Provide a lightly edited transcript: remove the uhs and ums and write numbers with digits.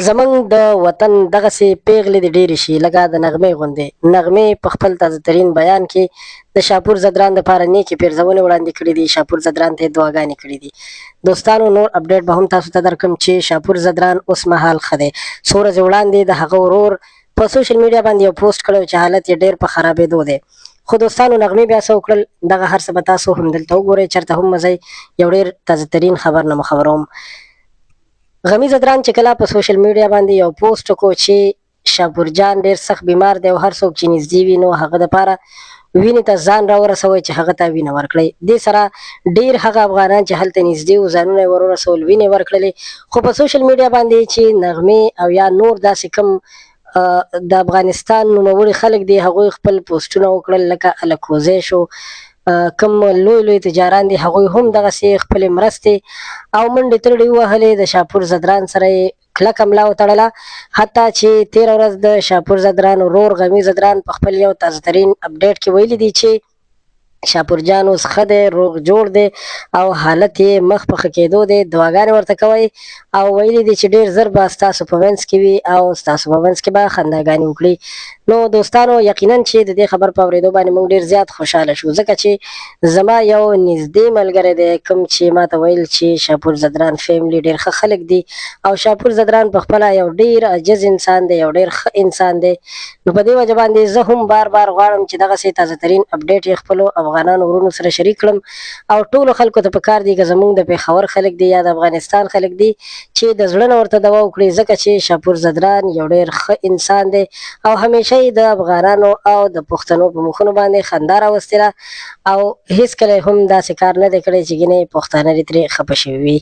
زمونږ د وطن دغسې پیغلې دې ډېرې شي لکه د نغمې غوندې. نغمې په خپل تازه ترین بیان کې د شاپور زدران دپاره نیکې پیرزونې وړاندې کړي دي. شاپور زدران ته یې دعاګانې کړي دي. دوستانو نور اپډیټ به هم تاسو ته درکړم چې شاپور زدران اوس مهال ښه دی. څو ورځې وړاندې د هغه ورور په سوشل میډیا باندې یو پوسټ کړی چې حالت یې ډېر په خرابېدو دی. خو دوستانو نغمې بیا څه وکړل، دغه هر څه به تاسو هم دلته وګورئ، چېرته هم مه ځئ. یو ډېر تازه ترین خبر نه مو خبروم. غمي زدران چې کله په سوشل میډیا باندې یو پوسټ وکړو چې شاپور جان ډېر سخت بیمار دی او هر څوک چې نږدې وي نو هغه دپاره وینې ته ځان راورسوئ چې هغه ته وینه ورکړئ. دې سره ډېر هغه افغانان چې هلته نږدې وو ځانونه یې ورورسول، وینې ورکړلې. خو په سوشل میډیا باندې چې نغمې او یا نور داسې کوم د افغانستان نوموړي خلک دي هغوی خپل پوسټونه وکړل، لکه الکوزی شو، کوم لوی لوی تجاران دي هغوی هم دغسې خپلې مرستې او منډې ترړې ووهلې. د شاپور زدران سره یې کلکه ملا وتړله، حتی چې تېره ورځ د شاپور زدران ورور غمي زدران په خپل یو تازه ترین اپډیټ کې ویلي دي چې شاپور جان اوس ښه دی، روغ جوړ دی او حالت یې مخ په ښه کېدو دی. دعاګانې ورته کوئ او ویلي دي چې ډېر ژر به ستاسو په منځ کې وي او ستاسو په منځ کې به خنداګانې وکړي. نو دوستانو یقینا چې د دې خبر په اورېدو باندې موږ ډېر زیات خوشحاله شو، ځکه چې زما یو نږدې ملګری دی کوم چې ما ته ویل چې شاپور زدران فیملي ډېر ښه خلک دي او شاپور زدران په خپله یو ډېر عجز انسان دی، یو ډېر ښه انسان دی. نو په دې وجه باندې زه هم بار بار غواړم چې دغسې تازه ترین اپډیټ یې خپلو افغانانو ورونو سره شریک کړم او ټولو خلکو ته پکار دي که زموږ د پېښور خلک دي یا د افغانستان خلک دي چې د زړه نه ورته دوا وکړي، ځکه چې شاپور زدران یو ډېر ښه انسان دی او همیشه یې د افغانانو او د پښتنو په مخونو باندې خندا راوستې ده او هېڅکله هم داسې کار نه دی کړی چې ګینې پښتانه دې ترې خفه شوي وي.